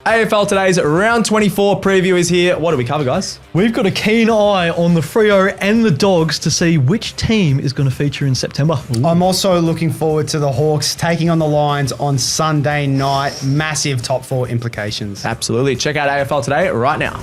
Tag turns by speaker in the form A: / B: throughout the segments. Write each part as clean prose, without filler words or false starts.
A: AFL Today's Round 24 preview is here. What do we cover, guys?
B: We've got a keen eye on the Freo and the Dogs to see which team is going to feature in September.
C: Ooh. I'm also looking forward to the Hawks taking on the Lions on Sunday night. Massive top four implications.
A: Absolutely. Check out AFL Today right now.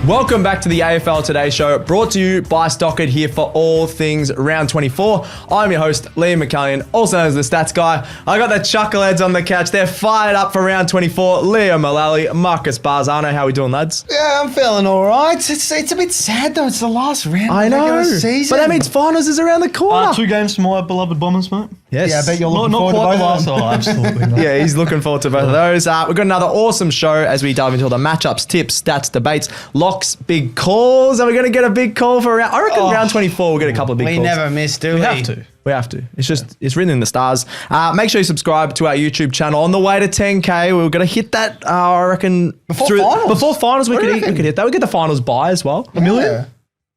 A: Welcome back to the AFL Today Show, brought to you by Stockhead, here for all things Round 24. I'm your host, Liam McAllion, also known as the Stats Guy. I got the chuckleheads on the couch. They're fired up for Round 24. Liam, Mullaly, Marcus Bazzano. How we doing, lads?
C: Yeah, I'm feeling all right. It's a bit sad, though. It's the last round
A: I know,
C: of the season.
A: but that means finals is around the corner.
B: 2 games for my beloved Bombers, mate.
A: Yes.
C: Yeah, I bet you're looking
B: Not
C: forward
B: quite
C: to
B: the
C: both
B: last.
C: of them.
B: Oh, absolutely not.
A: Yeah, he's looking forward to both of those. We've got another awesome show as we dive into all the matchups, tips, stats, debates, locks, big calls. Are we going to get a big call for round? I reckon round 24 we'll get a couple of big calls.
C: We never miss, do we?
B: We have to.
A: We have to. It's written in the stars. Make sure you subscribe to our YouTube channel. On the way to 10K, we're going to hit that, I reckon.
C: Before finals?
A: Before finals, we
C: What do you
A: could hit that. We get the finals buy as well.
C: $1 million?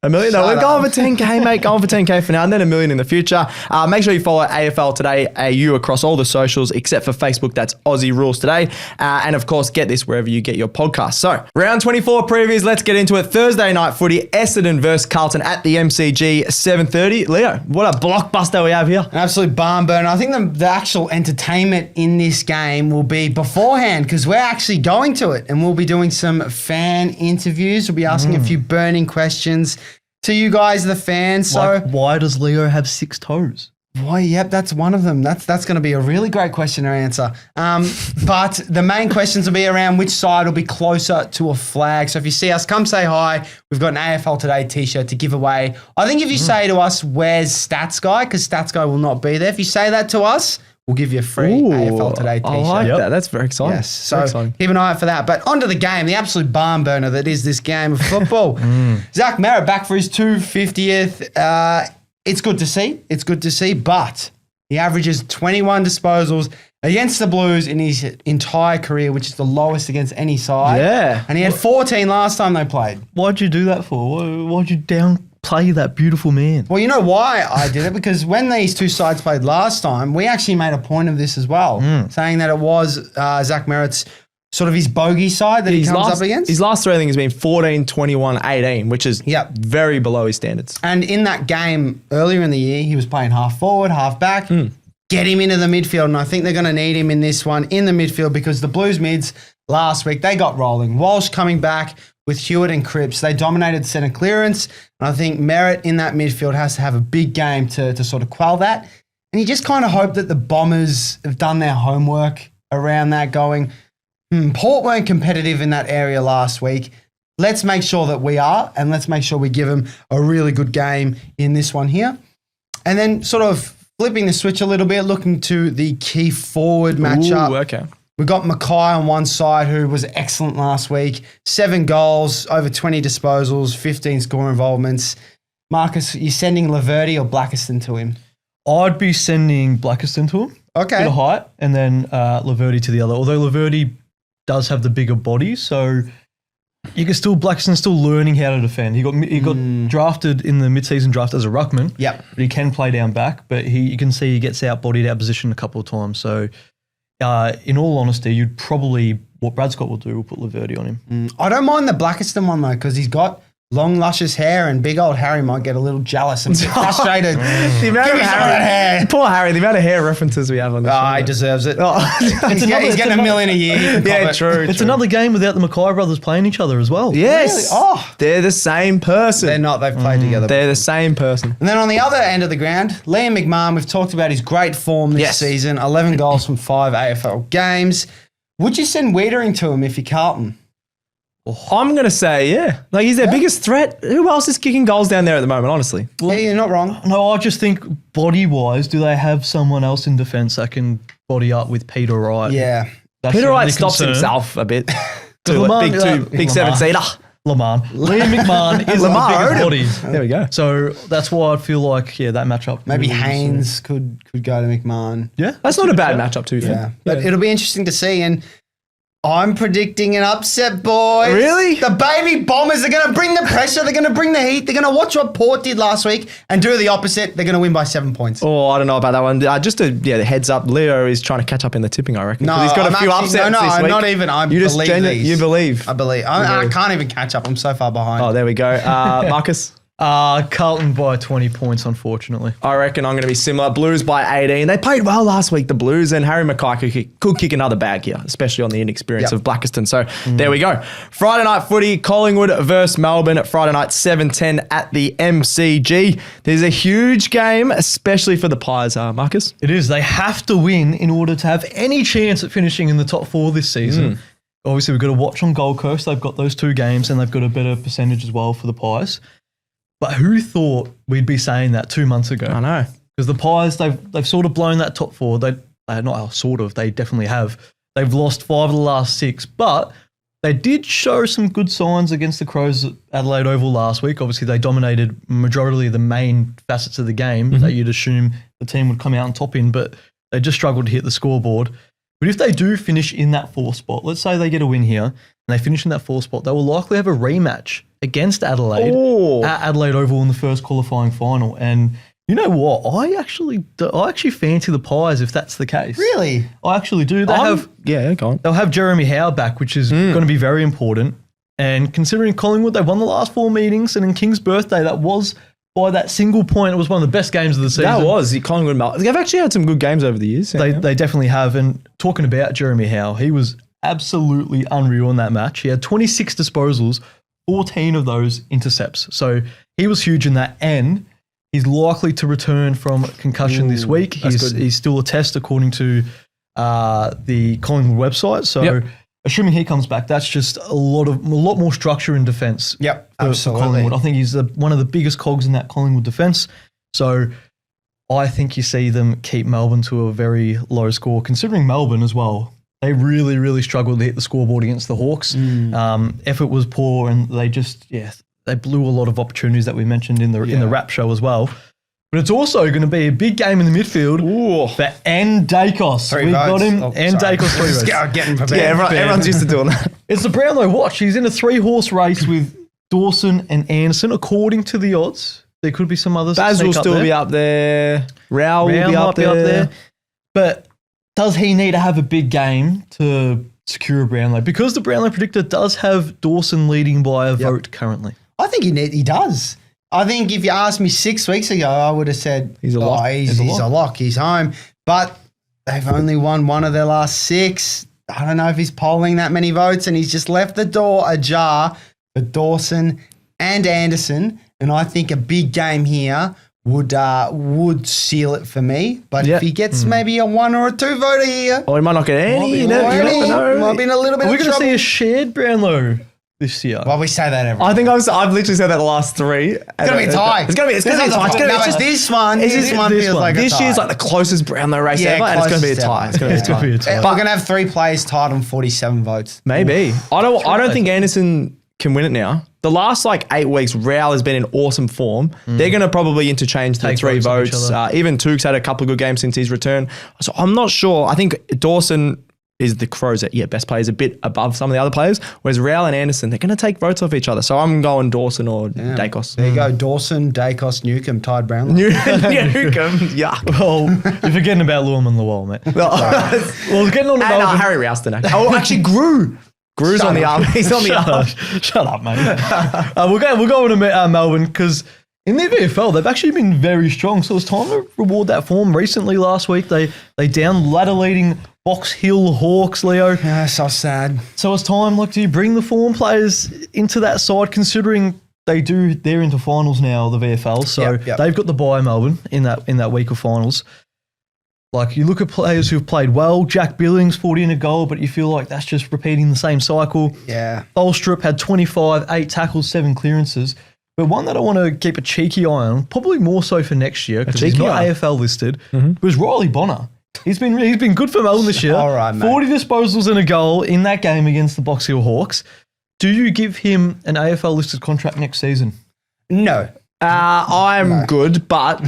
A: $1 million? No,
C: Shut
A: we're going
C: up.
A: for 10K, mate. Going for 10K for now and then $1 million in the future. Make sure you follow AFL Today AU across all the socials except for Facebook. That's Aussie Rules Today. And of course, get this wherever you get your podcasts. So, round 24 previews. Let's get into it. Thursday night footy, Essendon versus Carlton at the MCG, 7:30. Leo, what a blockbuster we have here.
C: An absolute barn burner. I think the actual entertainment in this game will be beforehand because we're actually going to it and we'll be doing some fan interviews. We'll be asking a few burning questions to you guys, the fans. So,
B: Like, why does Leo have 6 toes?
C: why? Yep, that's one of them. That's going to be a really great question to answer. But the main questions will be around which side will be closer to a flag. So if you see us, come say hi. We've got an AFL Today t-shirt to give away. I think if you say to us, where's Stats Guy? Because Stats Guy will not be there. If you say that to us, we'll give you a free AFL Today t-shirt.
A: I like that. That's very exciting.
C: Yes, so
A: Very exciting.
C: keep an eye out for that. But onto the game, the absolute barn burner that is this game of football. Zach Merritt back for his 250th. It's good to see. It's good to see, but he averages 21 disposals against the Blues in his entire career, which is the lowest against any side.
A: Yeah.
C: And he had 14 last time they played.
B: Why'd you do that for? Why'd you downplay that beautiful man?
C: Well, you know why I did it? Because when these two sides played last time, we actually made a point of this as well, saying that it was Zach Merritt's sort of his bogey side that he comes up against.
A: His last three, I think, has been 14, 21, 18, which is very below his standards.
C: And in that game earlier in the year, he was playing half forward, half back. Get him into the midfield, and I think they're going to need him in this one in the midfield because the Blues mids last week, they got rolling. Walsh coming back with Hewitt and Cripps. They dominated centre clearance, and I think Merritt in that midfield has to have a big game to sort of quell that. And you just kind of hope that the Bombers have done their homework around that going, Port weren't competitive in that area last week. Let's make sure that we are, and let's make sure we give them a really good game in this one here. And then sort of flipping the switch a little bit, looking to the key forward matchup.
A: Ooh, okay.
C: We've got Mackay on one side, who was excellent last week. 7 goals, over 20 disposals, 15 score involvements. Marcus, you sending Laverty or Blackiston to him?
B: I'd be sending Blackiston to him.
C: Okay.
B: Bit of height, and then Laverty to the other. Although Laverty does have the bigger body, so you can still Blackiston's still learning how to defend. He got drafted in the mid-season draft as a ruckman.
C: Yep.
B: But he can play down back, but you can see he gets out-bodied, out-positioned a couple of times. So in all honesty, you'd probably, what Brad Scott will do, will put Laverty on him.
C: I don't mind the Blackiston one though, because he's got long, luscious hair, and big old Harry might get a little jealous and frustrated.
A: The amount
C: Give
A: of
C: me some of that hair.
A: Poor Harry, the amount of hair references we have on this show.
C: He deserves it.
A: He's
C: He's getting $1 million a year. He can
A: Yeah,
C: cop it.
A: true.
B: It's another game without the Mackay brothers playing each other as well.
A: Yes.
C: Really? Oh.
A: They're the same person.
C: They're not. They've played together.
A: They're the same person.
C: And then on the other end of the ground, Liam McMahon, we've talked about his great form this season, 11 goals from 5 AFL games. Would you send Wiedering to him if you're Carlton?
A: I'm going to say, yeah. Like, he's their biggest threat. Who else is kicking goals down there at the moment, honestly?
C: Yeah, you're not wrong.
B: No, I just think body-wise, do they have someone else in defence that can body up with Peter Wright?
C: Yeah.
B: That's
A: Peter
B: the
A: Wright
B: only
A: stops
B: concern.
A: himself a bit.
B: Lamar-
A: Big seven-seater.
B: Liam McMahon is
A: Lamar
B: the
A: owed him.
B: biggest bodies.
A: There we go.
B: So that's why I feel like, that matchup.
C: Maybe
B: really
C: Haynes could go to McMahon.
B: Yeah.
A: That's not a bad matchup, too.
C: Yeah. But it'll be interesting to see. And I'm predicting an upset, boys.
A: Really?
C: The baby Bombers are going to bring the pressure. They're going to bring the heat. They're going to watch what Port did last week and do the opposite. They're going to win by 7 points.
A: Oh, I don't know about that one. The heads up. Leo is trying to catch up in the tipping, I reckon. 'Cause he's got a few upsets this week.
C: not even. I
A: You just
C: believe these.
A: You believe.
C: I believe. I can't even catch up. I'm so far behind.
A: Oh, there we go. Marcus?
B: Carlton by 20 points, unfortunately.
A: I reckon I'm going to be similar. Blues by 18. They played well last week, the Blues, and Harry Mackay could kick another bag here, especially on the inexperience of Blackiston. So there we go. Friday night footy, Collingwood versus Melbourne at Friday night, 7:10 at the MCG. There's a huge game, especially for the Pies, Marcus.
B: It is. They have to win in order to have any chance at finishing in the top 4 this season. Obviously, we've got to watch on Gold Coast. They've got those 2 games, and they've got a better percentage as well for the Pies. But who thought we'd be saying that 2 months ago?
A: I know.
B: Because the Pies, they've sort of blown that top 4. They definitely have. They've lost 5 of the last 6, but they did show some good signs against the Crows at Adelaide Oval last week. Obviously, they dominated majority of the main facets of the game that you'd assume the team would come out on top in, but they just struggled to hit the scoreboard. But if they do finish in that 4th spot, let's say they get a win here and they finish in that 4th spot, they will likely have a rematch against Adelaide at Adelaide Oval in the first qualifying final. And you know what? I actually fancy the Pies if that's the case.
C: Really?
B: I actually do.
A: Go on.
B: They'll have Jeremy Howe back, which is going to be very important. And considering Collingwood, they won the last 4 meetings, and in King's birthday, that was by that single point. It was one of the best games of the season.
A: That was the Collingwood. They've actually had some good games over the years.
B: They definitely have. And talking about Jeremy Howe, he was absolutely unreal in that match. He had 26 disposals, 14 of those intercepts. So he was huge in that. And he's likely to return from concussion this week. He's still a test according to the Collingwood website. So assuming he comes back, that's just a lot more structure in defence.
C: Yep,
B: for
C: absolutely.
B: Collingwood. I think he's one of the biggest cogs in that Collingwood defence. So I think you see them keep Melbourne to a very low score, considering Melbourne as well. They really, really struggled to hit the scoreboard against the Hawks. Effort was poor, and they just, they blew a lot of opportunities that we mentioned in the wrap show as well. But it's also going to be a big game in the midfield for Daicos. We've got him, Daicos 3 votes.
C: Getting prepared.
A: Yeah, everyone's used to doing that.
B: It's the Brownlow watch. He's in a 3-horse race with Dawson and Anderson, according to the odds. There could be some others.
A: Baz will still be up there. Rao will be up there.
B: But does he need to have a big game to secure a Brownlow? Because the Brownlow predictor does have Dawson leading by a vote currently.
C: I think he does. I think if you asked me 6 weeks ago, I would have said
A: he's a lock.
C: He's a lock. He's home. But they've only won 1 of their last 6. I don't know if he's polling that many votes, and he's just left the door ajar for Dawson and Anderson. And I think a big game here would seal it for me. But if he gets maybe a 1 or a 2 voter here,
A: he might not get any. You never know.
C: Might be in a little bit of trouble.
B: We're going to see a shared Brownlow this year.
C: Well, we say that every
A: I think I've literally said that the last 3.
C: It's going to be a tie.
A: It's going to be a tie.
C: This one feels like a tie.
A: This year's like the closest Brownlow race ever, and it's going to be a tie. It's going to be a tie.
C: We're going to have 3 players tied on 47 votes.
A: Maybe. I don't think Anderson can win it now. The last 8 weeks, Rao has been in awesome form. They're going to probably interchange the 3 votes. Even Tukes had a couple of good games since his return. So I'm not sure. I think Dawson is the Crows' best players a bit above some of the other players, whereas Rao and Anderson, they're going to take votes off each other. So I'm going Dawson or Daicos.
C: There you go. Dawson, Daicos, Newcombe, tied Brownlow.
A: Newcombe, yuck.
B: Well, you're forgetting about Liam and Lowell, mate. Well, getting on to Melbourne.
A: Harry Ralston. Actually, Gru's on the arm. He's on the arm.
B: Shut up, mate. We'll go on to Melbourne because in the VFL, they've actually been very strong. So it's time to reward that form. Recently, last week, they down ladder-leading Box Hill Hawks, Leo.
C: Yeah, so sad.
B: So it's time, do you bring the form players into that side, considering they're into finals now, the VFL. So they've got the bye, Melbourne, in that week of finals. You look at players who've played well. Jack Billings, 40 and a goal, but you feel like that's just repeating the same cycle.
C: Yeah.
B: Bolstrup had 25, 8 tackles, 7 clearances. But one that I want to keep a cheeky eye on, probably more so for next year, because he's not AFL listed, was Riley Bonner. He's been good for Melbourne this year.
C: All right, mate.
B: 40 disposals and a goal in that game against the Box Hill Hawks. Do you give him an AFL listed contract next season?
C: No.
A: I'm good, but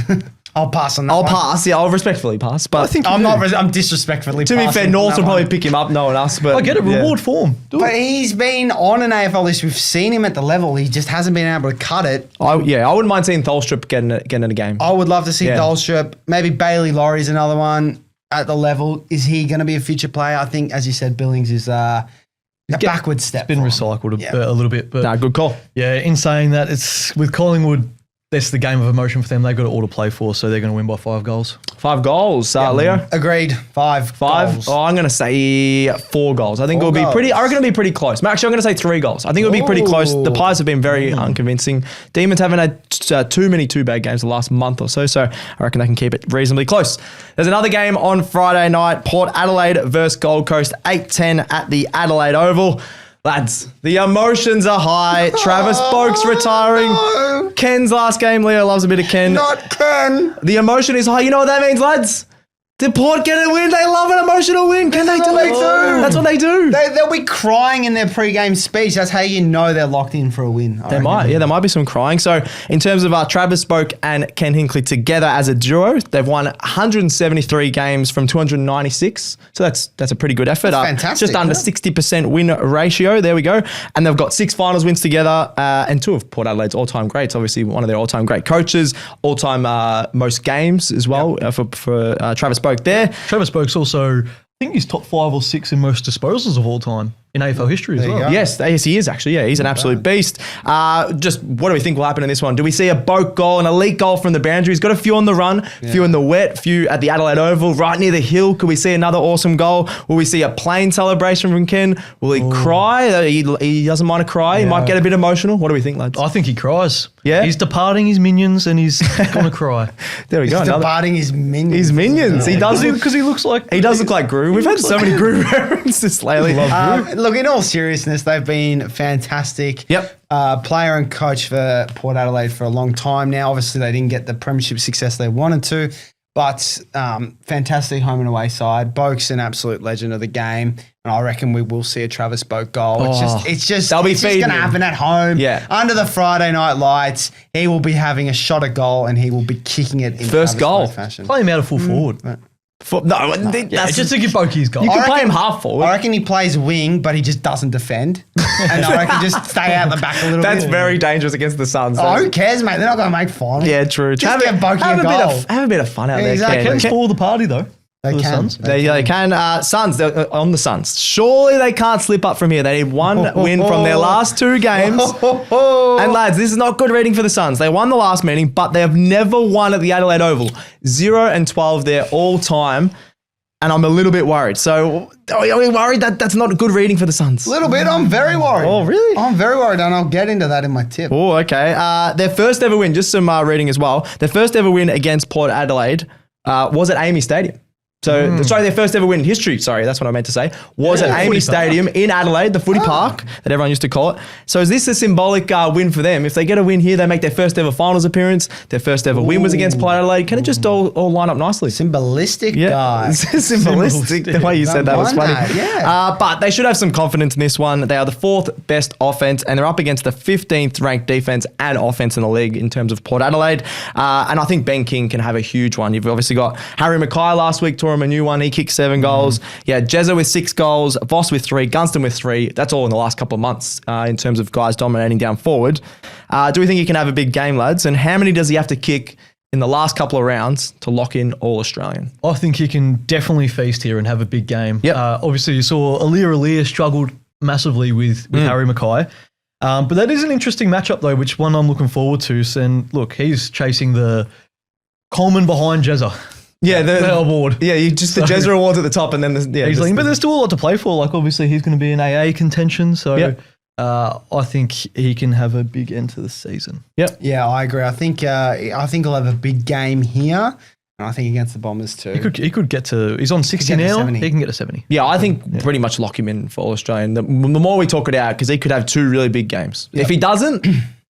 C: I'll pass on that.
A: I'll pass. Yeah, I'll respectfully pass. But
B: I think
C: I'm disrespectfully.
A: to be fair, North will probably pick him up, no one else. But
B: I get it. Reward form. Do
C: But
B: it.
C: he's been on an AFL list. We've seen him at the level. He just hasn't been able to cut it.
A: I wouldn't mind seeing Tholstrup getting in a game.
C: I would love to see
A: Yeah.
C: Dolstrup. Maybe Bailey Laurie's another one at the level. Is he going to be a future player? I think, as you said, Billings is a backward step.
B: Been
C: for him.
B: recycled
C: Yeah.
B: a little bit, but
A: Nah, good call.
B: yeah. In saying that, it's with Collingwood. That's the game of emotion for them. They've got it all to play for, so they're going to win by 5 goals.
A: 5 goals, Leo.
C: Agreed. 5 goals.
A: Oh, I'm going to say 4 goals. I think it'll
C: 4
A: be
C: goals.
A: pretty. I reckon it'll be pretty close. Actually, I'm going to say 3 goals. I think it'll be pretty close. The Pies have been very unconvincing. Demons haven't had too many 2-bad games the last month or so, so I reckon they can keep it reasonably close. There's another game on Friday night. Port Adelaide versus Gold Coast, 8:10 at the Adelaide Oval. Lads, the emotions are high. Travis Boak's retiring.
C: No.
A: Ken's last game. Leo loves a bit of Ken.
C: Not Ken.
A: The emotion is high. You know what that means, lads? Did Port get a win? They love an emotional win. Can they do
C: what they
A: it?
C: do.
A: That's what they do.
C: They'll be crying in their pre-game speech. That's how you know they're locked in for a win.
A: There might be some crying. So in terms of Travis Boak and Ken Hinkley together as a duo, they've won 173 games from 296. So that's a pretty good effort.
C: Fantastic,
A: Just under
C: yeah.
A: 60% win ratio. There we go. And they've got 6 finals wins together and 2 of Port Adelaide's all-time greats. Obviously one of their all-time great coaches, all-time most games as well for Travis Boak there.
B: Travis Boak's also, I think he's top 5 or 6 in most disposals of all time in AFL history as
C: There you
B: well.
C: go.
A: Yes, he is actually. Yeah, he's an absolute beast. Just what do we think will happen in this one? Do we see a Boak goal, an elite goal from the boundary? He's got a few on the run, a few in the wet, a few at the Adelaide Oval, right near the hill. Could we see another awesome goal? Will we see a plain celebration from Ken? Will he cry? He doesn't mind a cry. He might get a bit emotional. What do we think, lads?
B: I think he cries.
A: Yeah?
B: He's departing his minions and he's going to cry.
A: There we go.
C: He's departing his minions.
A: His minions. He does look
B: Because he looks like...
A: He does look like Gru. We've had so many Gru references lately.
C: Look, in all seriousness, they've been fantastic.
A: Yep.
C: Player and coach for Port Adelaide for a long time now. Obviously, they didn't get the premiership success they wanted to, but fantastic home and away side. Boak's an absolute legend of the game, and I reckon we will see a Travis Boak goal. It's just
A: They'll be
C: going
A: feeding
C: to
A: him.
C: happen at home.
A: Yeah.
C: Under the Friday night lights, he will be having a shot at goal, and he will be kicking it in
A: First
C: Travis
A: goal.
C: Boak fashion.
B: Play him out of full forward.
A: That's
B: Just to give Boakey his goal.
A: You can
C: I
A: play
C: reckon-
A: him half forward.
C: I reckon he plays wing, but he just doesn't defend. And I reckon just stay out the back a little
A: That's
C: bit.
A: very dangerous against the Suns.
C: Oh, who cares, mate? They're not going to make finals.
A: Yeah, true.
C: Just get Boakey a goal.
A: Have a bit of fun out there,
C: Exactly.
A: Ken.
B: Can spoil the party though.
C: They
B: for the
C: can.
B: Suns.
A: They can. Suns, they're on the Suns. Surely they can't slip up from here. They need one win from their last 2 games. And lads, this is not good reading for the Suns. They won the last meeting, but they have never won at the Adelaide Oval. 0-12 there all time. And I'm a little bit worried. So are we worried that that's not good reading for the Suns?
C: A little bit. I'm very worried.
A: Oh, really?
C: I'm very worried, and I'll get into that in my tip.
A: Oh, okay. Their first ever win, just some reading as well. Their first ever win against Port Adelaide was at Amy Stadium. So, sorry, their first ever win in history, sorry, that's what I meant to say, was at Amy
B: Footy
A: Stadium in Adelaide, the footy park that everyone used to call it. So is this a symbolic win for them? If they get a win here, they make their first ever finals appearance. Their first ever win was against Port Adelaide. Can it just all line up nicely?
C: Symbolistic,
A: Yeah,
C: guys.
A: symbolistic. The way you said that was
C: Why
A: funny.
C: not? Yeah.
A: But they should have some confidence in this one. They are the 4th best offense, and they're up against the 15th ranked defense and offense in the league in terms of Port Adelaide. And I think Ben King can have a huge one. You've obviously got Harry Mackay last week, tore him a new one. He kicked 7 goals. Yeah, Jezza with 6 goals, Voss with 3, Gunston with 3. That's all in the last couple of months in terms of guys dominating down forward. Do we think he can have a big game, lads? And how many does he have to kick in the last couple of rounds to lock in All Australian?
B: I think he can definitely feast here and have a big game.
A: Yep.
B: Obviously, you saw Alir struggled massively with Harry Mackay. But that is an interesting matchup, though, which one I'm looking forward to. And look, he's chasing the Coleman behind Jezza.
A: Yeah,
B: The award.
A: Yeah, you just the Jezza awards at the top, and then
B: But there's still a lot to play for. Like, obviously, he's going to be in AA contention. So
A: Yep.
B: I think he can have a big end to the season.
C: Yeah, I agree. I think he'll have a big game here, and I think against the Bombers too.
B: He could get to. He's on 60
C: get to
B: now.
C: 70.
B: He can get to 70.
A: Yeah, I think pretty much lock him in for All Australian. The more we talk it out, because he could have 2 really big games. If he doesn't,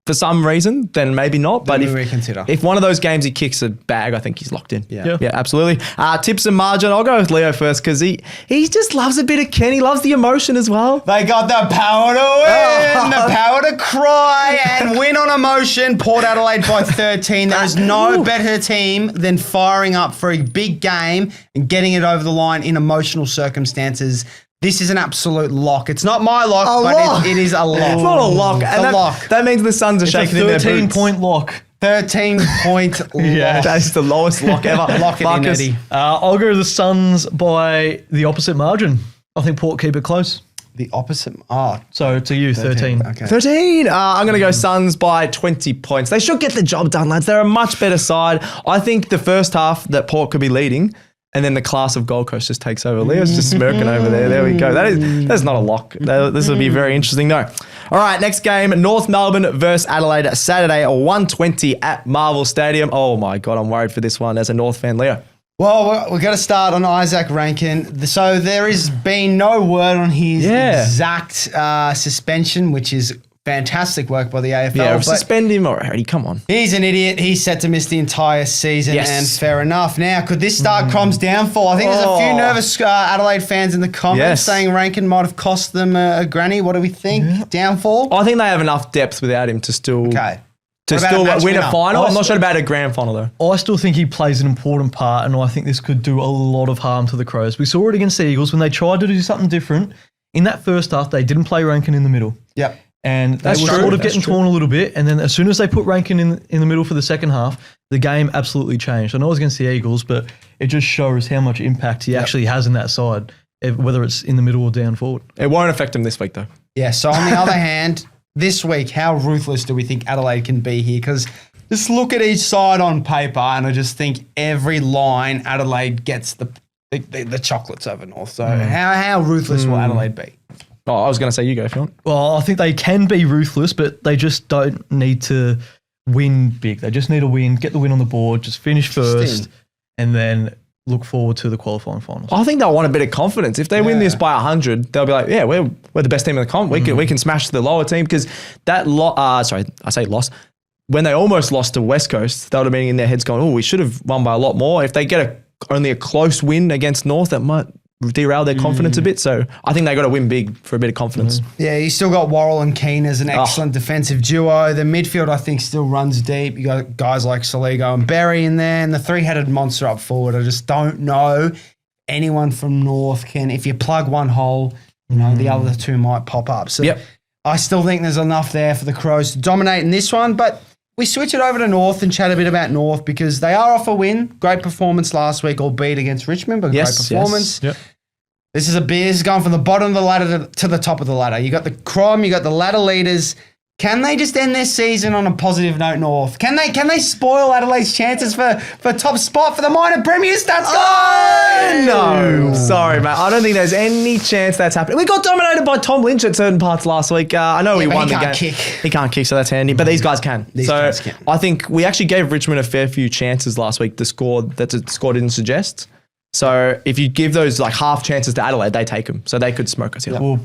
A: for some reason, then maybe not. But
C: Then we reconsider.
A: if one of those games he kicks a bag, I think he's locked in.
C: Yeah.
A: Yeah, absolutely. Tips and margin. I'll go with Leo first because he just loves a bit of Ken. He loves the emotion as well.
C: They got the power to win, the power to cry and win on emotion. Port Adelaide by 13. There is no better team than firing up for a big game and getting it over the line in emotional circumstances. This is an absolute lock. It's not my lock, but it is a lock.
A: It's not a lock.
C: It's
A: And
C: a lock.
A: That means the Suns are
B: It's a
A: shaking in their boots.
B: 13-point lock.
C: 13-point lock.
A: That is the lowest lock ever.
C: Lock it in,
A: Marcus.
C: Eddie.
B: I'll go to the Suns by the opposite margin. I think Port keep it close.
C: The opposite. Oh,
B: So to you, 13.
C: Okay.
A: 13. I'm going to go Suns by 20 points. They should get the job done, lads. They're a much better side. I think the first half that Port could be leading, and then the class of Gold Coast just takes over. Leo's just smirking over there. There we go. That's not a lock. This will be very interesting, though. All right, next game, North Melbourne versus Adelaide, Saturday at 1:20 at Marvel Stadium. Oh, my God, I'm worried for this one as a North fan. Leo.
C: Well, we're going to start on Isaac Rankin. So there has been no word on his exact suspension, which is fantastic work by the AFL.
A: Yeah,
C: but
A: suspend him already. Come on.
C: he's an idiot. He's set to miss the entire season,
A: Yes.
C: and fair enough. Now, could this start Crom's downfall? I think there's a few nervous Adelaide fans in the comments
A: Yes.
C: saying Rankin might have cost them a granny. What do we think? Downfall?
A: I think they have enough depth without him to still
C: Okay.
A: to
C: What about
A: still
C: a match
A: win a
C: winner?
A: final. I'm not sure about a grand final, though.
B: I still think he plays an important part, and I think this could do a lot of harm to the Crows. We saw it against the Eagles when they tried to do something different. In that first half, they didn't play Rankin in the middle.
C: Yep.
B: And they
A: That's
B: were
A: true.
B: sort of
A: That's
B: getting
A: true.
B: torn a little bit. And then as soon as they put Rankin in the middle for the second half, the game absolutely changed. I know it was against the Eagles, but it just shows how much impact he actually has in that side, whether it's in the middle or down forward.
A: It won't affect him this week, though.
C: Yeah, so on the other hand, this week, how ruthless do we think Adelaide can be here? Because just look at each side on paper, and I just think every line Adelaide gets the chocolates over North. So how ruthless will Adelaide be?
A: Oh, I was going to say you go if you want.
B: Well, I think they can be ruthless, but they just don't need to win big. They just need to win, get the win on the board, just finish first, and then look forward to the qualifying finals.
A: I think they'll want a bit of confidence. If they win this by 100, they'll be like, yeah, we're the best team in the comp. We can smash the lower team because that loss. When they almost lost to West Coast, they would have been in their heads going, oh, we should have won by a lot more. If they get only a close win against North, that might derail their confidence a bit. So I think they got to win big for a bit of confidence.
C: Yeah, you still got Worrell and Keane as an excellent defensive duo. The midfield, I think, still runs deep. You got guys like Soligo and Berry in there, and the three-headed monster up forward. I just don't know anyone from North can. If you plug one hole, the other two might pop up. So I still think there's enough there for the Crows to dominate in this one, but we switch it over to North and chat a bit about North because they are off a win. Great performance last week, albeit against Richmond, but great performance.
B: Yep.
C: This is going from the bottom of the ladder to the top of the ladder. You got the Crom, you got the ladder leaders. Can they just end their season on a positive note, North? Can they spoil Adelaide's chances for top spot for the minor Premier Stats Guy?
A: No. Sorry, mate. I don't think there's any chance that's happening. We got dominated by Tom Lynch at certain parts last week. I know we
C: but
A: won
C: he
A: the
C: can't
A: game.
C: kick.
A: He can't kick, so that's handy. But these guys can.
C: These guys can.
A: I think we actually gave Richmond a fair few chances last week. The score didn't suggest. So if you give those like half chances to Adelaide, they take them. So they could smoke us here.
B: Well,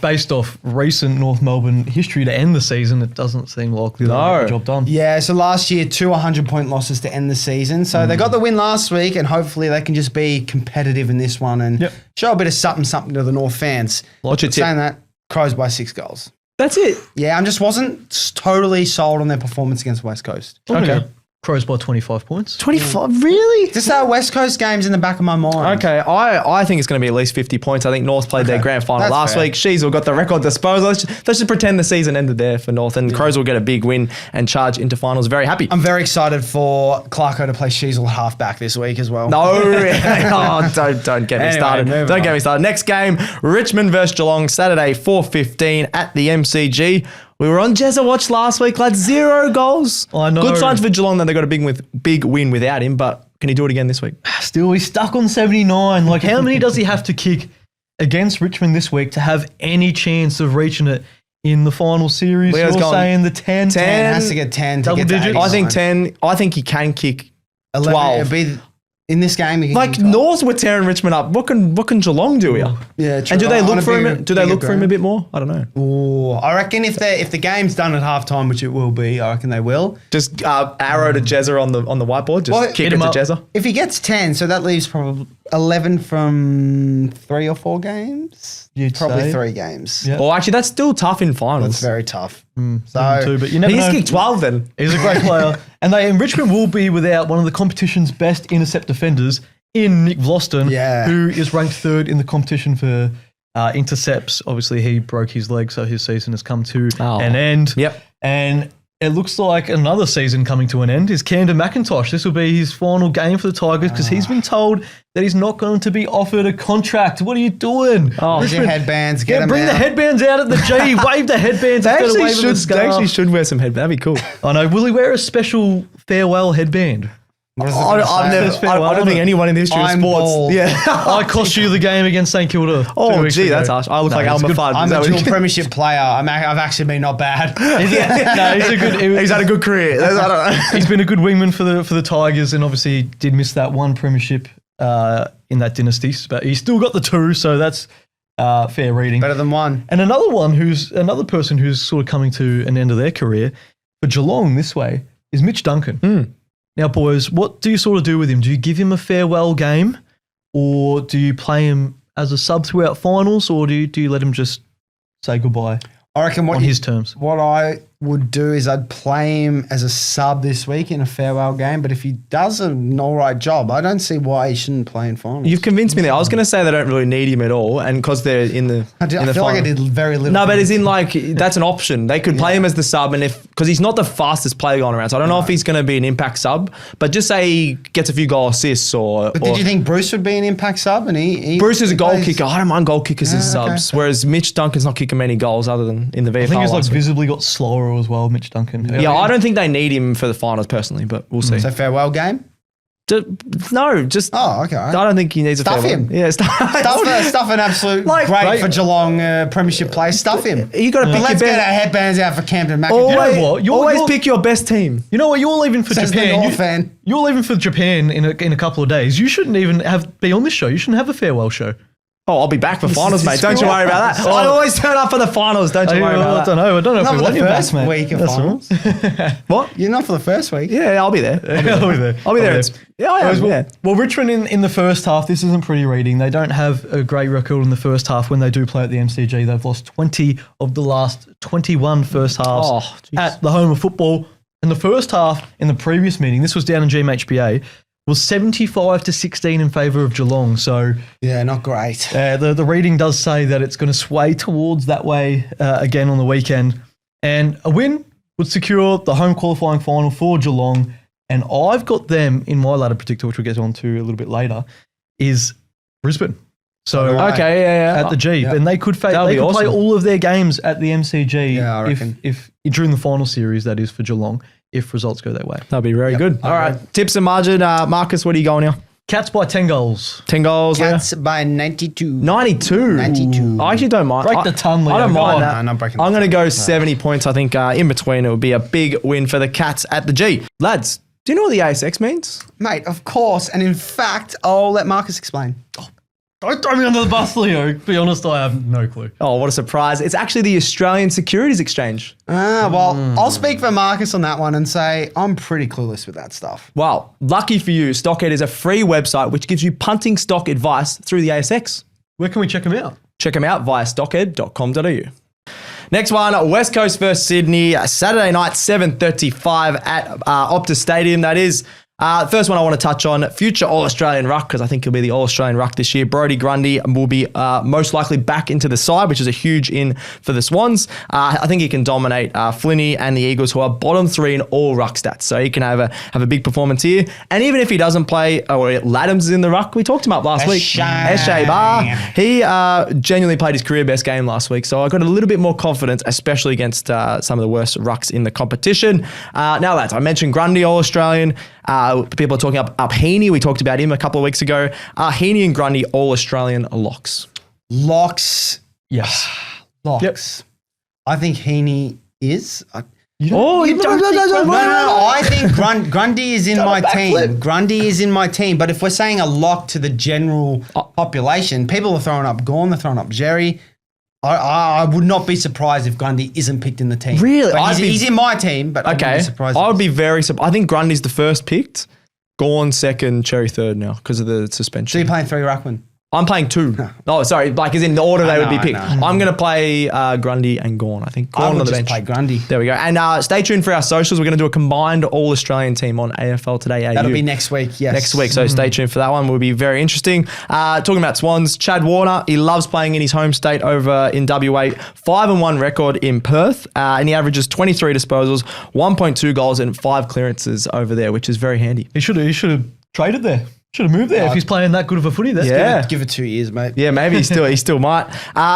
B: based off recent North Melbourne history to end the season, it doesn't seem likely they'll get the job done.
C: Yeah, so last year, 2 100-point losses to end the season. So they got the win last week, and hopefully they can just be competitive in this one and show a bit of something to the North fans.
A: What's your tip?
C: Saying that, Crows by 6 goals.
A: That's it.
C: Yeah, I just wasn't totally sold on their performance against West Coast.
B: Okay. Crows by 25 points.
A: 25, really?
C: Just our West Coast games in the back of my mind.
A: Okay, I think it's going to be at least 50 points. I think North played their grand final
C: That's
A: last
C: fair.
A: week. Sheasel got the record disposal. Let's just pretend the season ended there for North, and Crows will get a big win and charge into finals. Very happy.
C: I'm very excited for Clarko to play Sheasel halfback this week as well.
A: No, don't get me started.
C: moving
A: Don't get
C: on.
A: me started. Next game, Richmond versus Geelong, Saturday 4:15 at the MCG. We were on Jezza Watch last week, lads. 0 goals.
B: I know.
A: Good signs for Geelong that they got a big win without him, but can he do it again this week?
B: Still, he's stuck on 79. Like, how many does he have to kick against Richmond this week to have any chance of reaching it in the final series?
A: Leo's
B: You're
A: gone
B: saying the 10?
C: 10 has to get 10 to
B: Double
C: get to
B: digits?
C: 89.
A: I think 10. I think he can kick
C: 11,
A: 12.
C: it'd be In this game, you can
A: Like North were tearing Richmond up. What can Geelong do here?
C: Yeah, true.
A: And do they
C: On
A: look
C: a
A: for
C: bigger-
A: him? Do they
C: bigger
A: look for him a
C: ground.
A: bit more? I don't know.
C: Ooh, I reckon if the game's done at halftime, which it will be, I reckon they will.
A: Just arrow to Jezza on the whiteboard. Just
C: Well,
A: kick
B: hit
A: it
B: him
A: to
B: up.
A: Jezza.
C: If he gets 10, so that leaves probably 11 from 3 or 4 games.
B: You'd
C: Probably
B: say.
C: 3 games.
B: Yeah.
A: Well, actually, that's still tough in finals.
C: That's very tough.
B: Too,
C: So
B: but you never
A: He's
B: know.
A: kicked 12 then.
B: He's a great player. And Richmond will be without one of the competition's best intercept defenders in Nick Vlosten,
C: Yeah.
B: who is ranked 3rd in the competition for intercepts. Obviously, he broke his leg, so his season has come to an end.
A: Yep.
B: And it looks like another season coming to an end is Camden McIntosh. This will be his final game for the Tigers because he's been told that he's not going to be offered a contract. What are you doing?
A: Oh,
C: Where's your headbands? Get
B: Yeah,
C: them
B: bring
C: out.
B: the headbands out at the G. Wave the headbands.
A: They
B: instead of waving the
A: actually
B: scarf.
A: should wear some headband. That'd be cool.
B: I know. Will he wear a special farewell headband?
C: What is it
A: I,
C: gonna
A: I've
C: say?
A: never,
B: fair,
A: I
B: why
A: don't think
B: not?
A: anyone in the history of
C: I'm
A: sports.
C: bald.
A: Yeah.
B: I cost you the game against St Kilda. 2
A: Oh,
B: weeks
A: gee,
B: ago.
A: that's harsh. I look like
B: he's
A: Alma
B: good.
A: Fudd.
C: I'm
A: Is that
C: a
A: what
C: dual
A: you-
C: premiership player. I've actually been not bad.
B: No, he's a good.
A: He's had a good career. I don't know.
B: He's been a good wingman for the Tigers, and obviously did miss that one premiership in that dynasty, but he still got the 2, so that's fair reading.
C: Better than 1.
B: And another person who's sort of coming to an end of their career for Geelong this way is Mitch Duncan. Now, boys, what do you sort of do with him? Do you give him a farewell game, or do you play him as a sub throughout finals, or do you let him just say goodbye
C: I reckon
B: on his terms?
C: what I would do is I'd play him as a sub this week in a farewell game. But if he does an all right job, I don't see why he shouldn't play in finals.
A: You've convinced me there. I was going to say they don't really need him at all, and because they're in the
C: I
A: in the
C: feel like I
A: final.
C: did very little.
A: No, but
C: for
A: as
C: him.
A: in like that's an option. They could play him as the sub, and because he's not the fastest player going around, so I don't know if he's going to be an impact sub. But just say he gets a few goal assists, or.
C: But did you think Bruce would be an impact sub? And he
A: Bruce is a goal
C: plays-
A: kicker. I don't mind goal kickers as
C: Yeah, okay.
A: subs, whereas Mitch Duncan's not kicking many goals other than in the VFL.
B: I think he's like
A: last week.
B: visibly got slower as well, Mitch Duncan.
A: Yeah, I don't think they need him for the finals personally, but we'll see.
C: So farewell game.
A: No, just
C: Oh, okay.
A: I don't think he needs
C: Stuff
A: a farewell.
C: him.
A: Yeah,
C: Stuff an absolute
A: Like,
C: great for Geelong premiership play. Stuff him.
A: You got to
C: But
A: pick
C: let's
A: your
C: get our
A: best.
C: headbands out for Camden McIntosh.
A: Always,
B: what? You're-
A: always
B: you're-
A: pick your best team.
B: You know what? You're leaving for
C: Says the
B: Japan.
C: North fan.
B: You're leaving for Japan in a couple of days. You shouldn't even be on this show. You shouldn't have a farewell show.
A: Oh, I'll be back for finals, mate. Don't you worry about that.
B: Oh.
A: I always turn up for the finals. Don't you worry
B: I
A: about that.
B: don't know. I don't know
C: Not
B: if we
C: for
B: want
C: the
B: you back,
C: first
B: mate.
C: week of
B: That's all.
C: finals.
A: What?
C: You're not for the first week.
A: Yeah, I'll be there.
B: I'll be there.
A: I'll be there. Yeah, I am. Yeah.
B: Well, Richmond in the first half, this isn't pretty reading. They don't have a great record in the first half when they do play at the MCG. They've lost 20 of the last 21 first halves
A: Oh, jeez.
B: at the home of football. And the first half in the previous meeting, this was down in GMHBA, was 75-16 in favour of Geelong. So
C: Yeah, not great.
B: the reading does say that it's going to sway towards that way again on the weekend. And a win would secure the home qualifying final for Geelong. And I've got them in my ladder predictor, which we'll get on to a little bit later, is Brisbane. So
C: Right.
A: Okay, yeah.
B: at the G.
C: Yeah.
B: And they could,
A: That'll
B: they
A: be
B: could play
A: awesome.
B: all of their games at the MCG
C: Yeah, I reckon.
B: if during the final series, that is for Geelong, if results go their way.
A: That'll be very good. All right.
C: agree.
A: Tips and margin. Marcus, what are you going here?
B: Cats by 10 goals.
A: 10 goals. Leo?
C: Cats by 92.
A: 92.
C: 92.
A: I actually don't mind.
B: Break the ton, Leo.
A: I don't
B: Go
A: mind
B: on.
A: that.
C: No, not breaking
A: I'm
C: the
A: going to go 70 points. I think in between it would be a big win for the Cats at the G. Lads, do you know what the ASX means?
C: Mate, of course. And in fact, I'll let Marcus explain.
B: Don't throw me under the bus, Leo. To be honest, I have no clue.
A: Oh, what a surprise. It's actually the Australian Securities Exchange.
C: I'll speak for Marcus on that one and say I'm pretty clueless with that stuff.
A: Wow. Lucky for you, Stockhead is a free website which gives you punting stock advice through the ASX.
B: Where can we check them out?
A: Check them out via stockhead.com.au. Next one, West Coast versus Sydney, Saturday night, 7:35 at Optus Stadium. That is. First one I want to touch on, future All-Australian ruck, because I think he'll be the All-Australian ruck this year. Brodie Grundy will be most likely back into the side, which is a huge in for the Swans. I think he can dominate Flinney and the Eagles, who are bottom 3 in all ruck stats. So he can have a big performance here. And even if he doesn't play, or Laddams is in the ruck, we talked him up last week. Eshay Bar. He genuinely played his career best game last week. So I got a little bit more confidence, especially against some of the worst rucks in the competition. Now, lads, I mentioned Grundy All-Australian. People are talking up Heaney. We talked about him a couple of weeks ago. Heaney and Grundy, All-Australian locks.
C: Locks.
B: Yes.
C: Locks. I think Heaney is.
A: Oh, you don't
C: No, I think Grundy is in my team. Grundy is in my team. But if we're saying a lock to the general population, people are throwing up Gawn, they're throwing up Jerry. I would not be surprised if Grundy isn't picked in the team.
A: Really?
C: But he's in my team, but I wouldn't be surprised.
A: I would be very surprised. I think Grundy's the first picked, Gawn second, Cherry third now because of the suspension.
C: So you're playing 3 ruckman?
A: I'm playing 2. Oh, sorry. Like, as in the order they would be picked.
C: I know.
A: I'm going to play Grundy and Gawn, I think. Gawn
C: I would
A: on the
C: just
A: bench.
C: play Grundy.
A: There we go. And stay tuned for our socials. We're going to do a combined All-Australian team on AFL Today AU.
C: That'll be next week, yes.
A: Next week, so stay tuned for that one. Will be very interesting. Talking about Swans, Chad Warner, he loves playing in his home state over in WA. 5-1 record in Perth, and he averages 23 disposals, 1.2 goals, and 5 clearances over there, which is very handy.
B: He should have traded there. Should have moved there if he's playing that good of a footy. That's
C: Give it 2 years, mate.
A: Yeah, maybe he still might.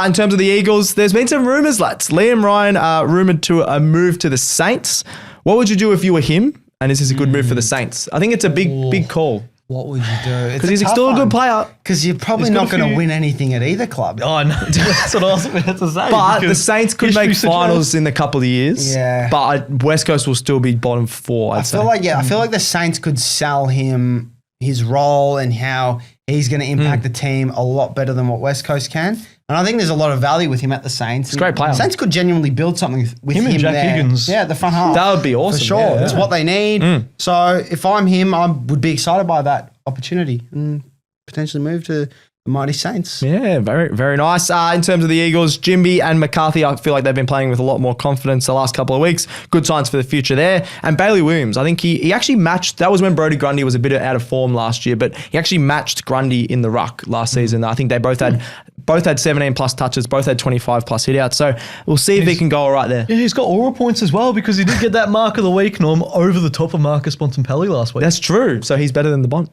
A: In terms of the Eagles, there's been some rumours, lads. Liam Ryan rumoured to a move to the Saints. What would you do if you were him? And is this a good move for the Saints? I think it's a big call.
C: What would you do?
A: Because he's still a good player.
C: Because you're probably not going to win anything at either club.
B: Oh, no. That's what I was about to say.
A: But the Saints could make finals in a couple of years.
C: Yeah.
A: But West Coast will still be bottom 4, I'd say.
C: I feel like the Saints could sell him his role and how he's going to impact the team a lot better than what West Coast can. And I think there's a lot of value with him at the Saints.
A: He's a great player.
C: Saints could genuinely build something with him
B: and Jack
C: there.
B: Higgins.
C: Yeah, at the front half.
A: That would be awesome.
C: For sure.
A: Yeah.
C: It's what they need. So if I'm him, I would be excited by that opportunity and potentially move to the mighty Saints.
A: Yeah, very, very nice. In terms of the Eagles, Jimby and McCarthy, I feel like they've been playing with a lot more confidence the last couple of weeks. Good signs for the future there. And Bailey Williams, I think he actually matched, that was when Brodie Grundy was a bit out of form last year, but he actually matched Grundy in the ruck last season. I think they both had 17 plus touches, both had 25 plus hitouts. So we'll see if he can go all right there.
B: Yeah, he's got aura points as well because he did get that mark of the week, Norm, over the top of Marcus Bontempelli last week.
A: That's true. So he's better than the Bont.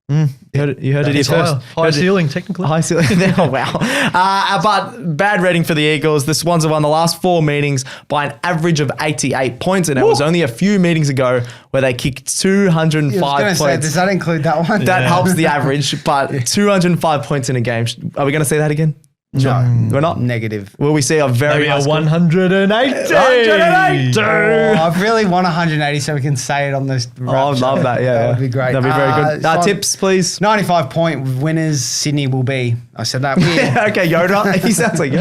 A: You heard it here first.
B: High ceiling, technically.
A: High ceiling. Oh, wow. But bad rating for the Eagles. The Swans have won the last 4 meetings by an average of 88 points, and it was only a few meetings ago where they kicked 205 points.
C: Does that include that one?
A: That helps the average, but 205 points in a game. Are we going to say that again?
C: No,
A: we're not.
C: Negative.
A: Will we see a very
B: Maybe a
A: high
B: 180?
A: 180.
C: I really want 180 so we can say it on this.
A: Oh, I would love that. Yeah,
C: that would be great.
A: That'd be very good. Tips, please.
C: 95-point winners. Sydney will be. I said that weird.
A: Okay, Yoda. He sounds like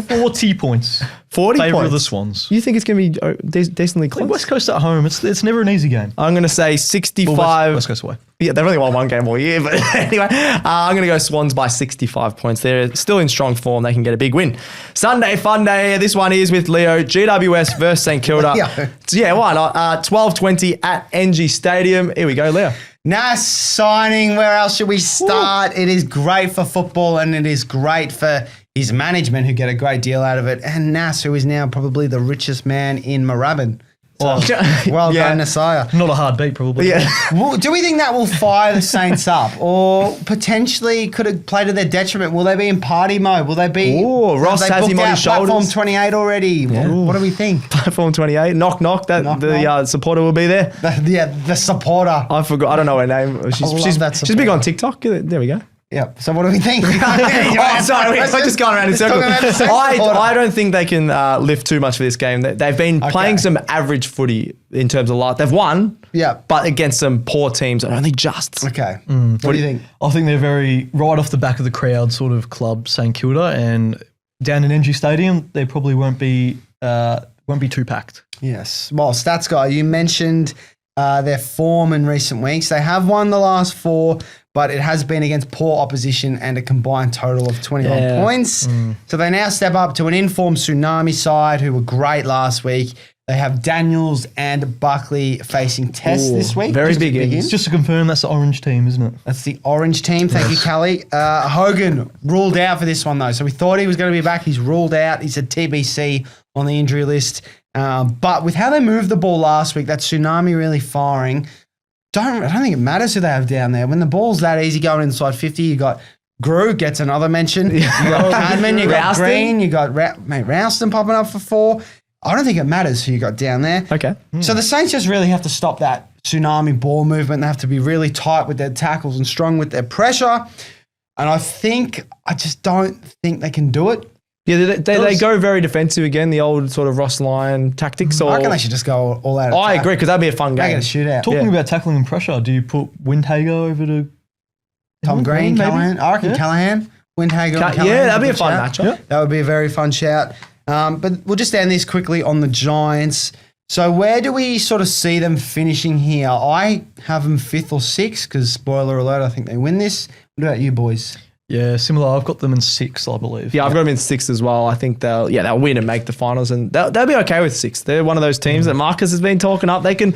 B: 40 points.
A: 40
B: Favour
A: points.
B: of the Swans.
A: You think it's going to be decently close?
B: West Coast at home. It's never an easy game.
A: I'm going to say 65.
B: West Coast away.
A: Yeah, they've only won 1 game all year, but anyway, I'm going to go Swans by 65 points. They're still in strong form. They can get a big win. Sunday fun day. This one is with Leo. GWS versus St Kilda. Yeah, why not? 12:20 at NG Stadium. Here we go, Leo.
C: Nice signing. Where else should we start? It is great for football and it is great for his management who get a great deal out of it. And Nas, who is now probably the richest man in Moorabbin. Well done, Nasiah.
B: Not a hard beat, probably.
A: Yeah.
C: Well, do we think that will fire the Saints up? Or potentially could it play to their detriment? Will they be in party mode? Will they be...
A: Ooh, Ross has him on his shoulders.
C: Platform 28 already. Yeah. What do we think?
A: Platform 28. Knock, knock. The supporter will be there.
C: The supporter.
A: I forgot. I don't know her name. She's big on TikTok. There we go.
C: Yeah. So what do we think?
A: Sorry, we're just going around in circles. I don't think they can lift too much for this game. They've been playing some average footy in terms of life. They've won, but against some poor teams, and only just.
C: Okay. What do you think?
B: I think they're very right off the back of the crowd sort of club, St Kilda, and down in NG Stadium, they probably won't be too packed.
C: Yes. Well, Stats Guy, you mentioned their form in recent weeks. They have won the last 4. But it has been against poor opposition and a combined total of 21 points. So they now step up to an informed Tsunami side who were great last week. They have Daniels and Buckley facing Test this week.
A: Very big ins.
B: Just to confirm, that's the orange team, isn't it?
C: That's the orange team. Thank you, Callie. Hogan ruled out for this one, though. So we thought he was going to be back. He's ruled out. He's a TBC on the injury list. But with how they moved the ball last week, that Tsunami really firing... I don't think it matters who they have down there. When the ball's that easy going inside 50, you got Grew gets another mention. You got Cadman, you got Green, you got Rouston popping up for 4. I don't think it matters who you got down there.
A: Okay.
C: So the Saints just really have to stop that Tsunami ball movement. They have to be really tight with their tackles and strong with their pressure. And I just don't think they can do it.
A: Yeah, they go very defensive again, the old sort of Ross Lyon tactics. Or
C: I reckon they should just go all out.
A: I agree, because that'd be a fun
C: Make
A: game.
C: it a shootout.
B: Talking about tackling and pressure, do you put Windhager over to
C: Tom Green,
B: maybe?
C: Callahan. I reckon Callahan, Windhager, and Callahan.
A: Yeah, that'd be a
C: Good
A: fun
C: shout.
A: matchup.
B: Yeah.
C: That would be a very fun shout. But we'll just end this quickly on the Giants. So where do we sort of see them finishing here? I have them 5th or 6th because, spoiler alert, I think they win this. What about you boys?
B: Yeah, similar. I've got them in 6th, I believe.
A: Yeah, I've got them in 6th as well. I think they'll win and make the finals, and they'll be okay with 6th. They're one of those teams that Marcus has been talking up. They can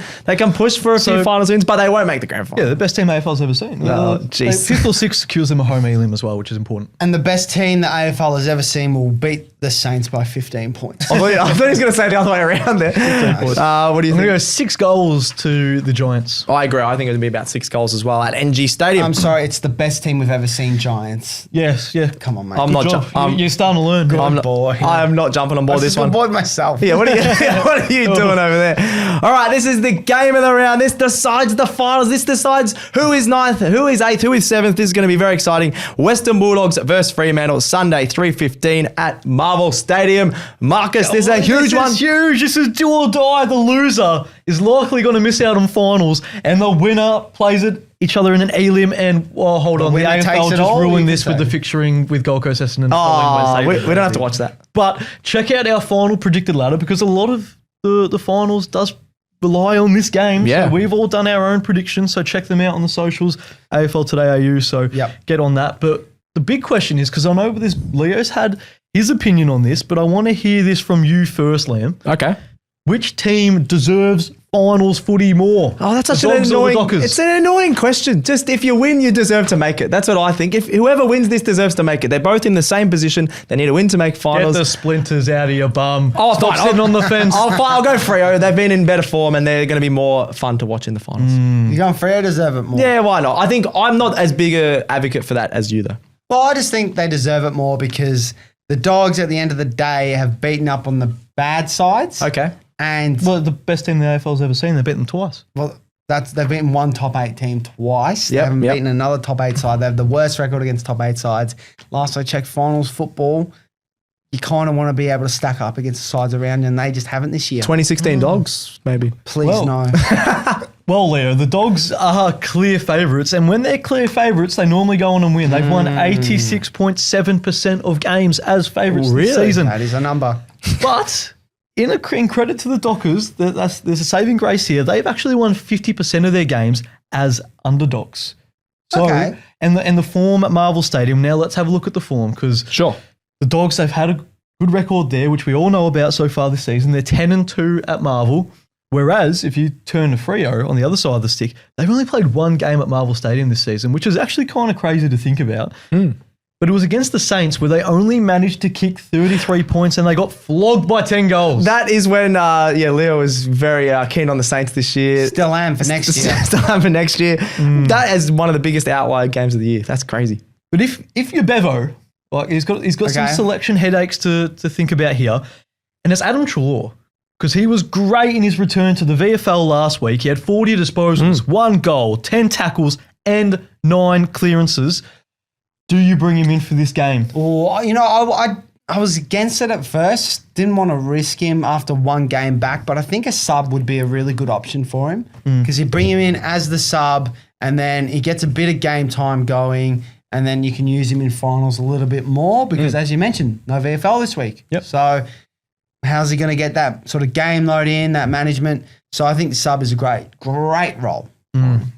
A: push for a few finals wins, but they won't make the grand final.
B: Yeah, the best team AFL's ever seen.
A: Oh, jeez.
B: 5th or 6th secures them a home elim as well, which is important.
C: And the best team that AFL has ever seen will beat the Saints by 15 points.
A: I thought he was going to say the other way around there. What do you
B: I'm going to
A: think?
B: go 6 goals to the Giants.
A: I agree. I think it'll be about 6 goals as well at NG Stadium.
C: I'm sorry, it's the best team we've ever seen, Giants.
B: Yes, yeah.
C: Come on, mate.
A: I'm not.
B: You're starting to learn.
A: I'm not,
C: boy.
A: I am not jumping on board this one.
C: board myself.
A: Yeah, what are you doing over there? All right, this is the game of the round. This decides the finals. This decides who is 9th, who is 8th, who is 7th. This is going to be very exciting. Western Bulldogs versus Fremantle, Sunday, 3:15 at Marvel Stadium. Marcus, this is a huge one.
B: This is huge. This is do or die. The loser is likely going to miss out on finals, and the winner plays each other in an elim. And hold on, the
C: winner takes
B: AFL
C: it
B: just
C: all,
B: ruined
C: you
B: this
C: could
B: with the
C: say.
B: fixturing with Gold Coast Essendon.
A: Oh, we don't have to watch that.
B: But check out our final predicted ladder because a lot of the finals does rely on this game.
A: Yeah.
B: So we've all done our own predictions, so check them out on the socials, AFL Today AU, so get on that. But the big question is, because I know this, Leo's had his opinion on this, but I want to hear this from you first, Liam.
A: Okay.
B: Which team deserves finals footy more?
A: Oh, that's
B: The
A: such an
B: Dogs or the
A: annoying.
B: Dockers?
A: It's an annoying question. Just if you win, you deserve to make it. That's what I think. If whoever wins this deserves to make it. They're both in the same position. They need to win to make
B: Get
A: finals.
B: the splinters out of your bum.
A: Oh,
B: Stop
A: fine.
B: sitting on the fence.
A: I'll go Freo. They've been in better form, and they're going to be more fun to watch in the finals.
C: You're going Freo deserve it more.
A: Yeah, why not? I think I'm not as big a advocate for that as you, though.
C: Well, I just think they deserve it more because the Dogs, at the end of the day, have beaten up on the bad sides.
A: Okay.
C: And
B: Well, the best team the AFL's ever seen. They beat them twice.
C: well, they've beaten one top 8 team twice. They
A: Yep,
C: haven't
A: yep.
C: beaten another top 8 side. They have the worst record against top 8 sides. Last I checked, finals football, you kind of want to be able to stack up against the sides around you, and they just haven't this year.
A: 2016 Dogs, maybe.
C: Please
B: Well-
C: no.
B: Well, Leo, the Dogs are clear favourites, and when they're clear favourites, they normally go on and win. They've won 86.7% of games as favourites this
A: Really?
B: season.
C: That is a number.
B: But in credit to the Dockers, there's a saving grace here. They've actually won 50% of their games as underdogs. So,
C: Okay.
B: and the form at Marvel Stadium. Now let's have a look at the form because
A: Sure.
B: the Dogs, they've had a good record there, which we all know about so far this season. They're 10-2 at Marvel. Whereas if you turn to Freo on the other side of the stick, they've only played one game at Marvel Stadium this season, which is actually kind of crazy to think about. But it was against the Saints where they only managed to kick 33 points and they got flogged by 10 goals.
A: That is when, Leo was very keen on the Saints this year.
C: Still am for next year.
A: Still am for next year. That is one of the biggest outlier games of the year. That's crazy.
B: But if you're Bevo, like he's got some
C: Okay.
B: selection headaches to think about here, and it's Adam Treloar because he was great in his return to the VFL last week. He had 40 disposals, 1 goal, 10 tackles, and 9 clearances. Do you bring him in for this game?
C: Well, I was against it at first. Didn't want to risk him after one game back, but I think a sub would be a really good option for him because you bring him in as the sub and then he gets a bit of game time going and then you can use him in finals a little bit more because, as you mentioned, no VFL this week.
B: Yep.
C: So how's he going to get that sort of game load in, that management? So I think the sub is a great role.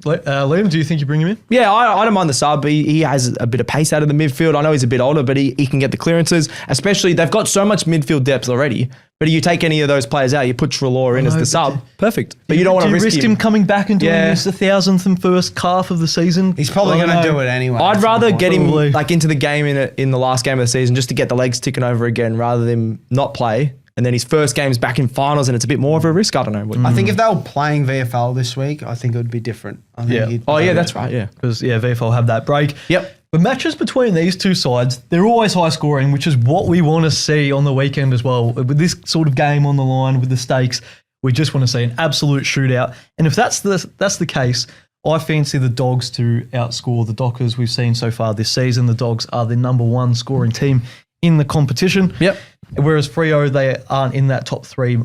B: Liam, do you think you bring him in?
A: Yeah, I don't mind the sub. He has a bit of pace out of the midfield. I know he's a bit older, but he can get the clearances. Especially, they've got so much midfield depth already. But you take any of those players out, you put Treloar in as the sub. Perfect. But you don't want to risk
B: him coming back and doing
A: Yeah.
B: this the 1,000th and first calf of the season?
C: He's probably
B: I
C: going to
B: don't
C: do
B: know.
C: it anyway.
A: I'd
C: at some
A: rather
C: point.
A: get him
B: Probably.
A: like into the game in the last game of the season just to get the legs ticking over again rather than not play. And then his first game's back in finals and it's a bit more of a risk. I don't know.
C: I think if they were playing VFL this week, I think it would be different. I think
B: Yeah.
C: he'd-
A: Oh, yeah, that's right. Yeah.
B: Because, VFL have that break.
A: Yep.
B: But matches between these two sides, they're always high scoring, which is what we want to see on the weekend as well. With this sort of game on the line, with the stakes, we just want to see an absolute shootout. And if that's the case, I fancy the Dogs to outscore the Dockers we've seen so far this season. The Dogs are the number 1 scoring team in the competition.
A: Yep.
B: Whereas Freo, they aren't in that top 3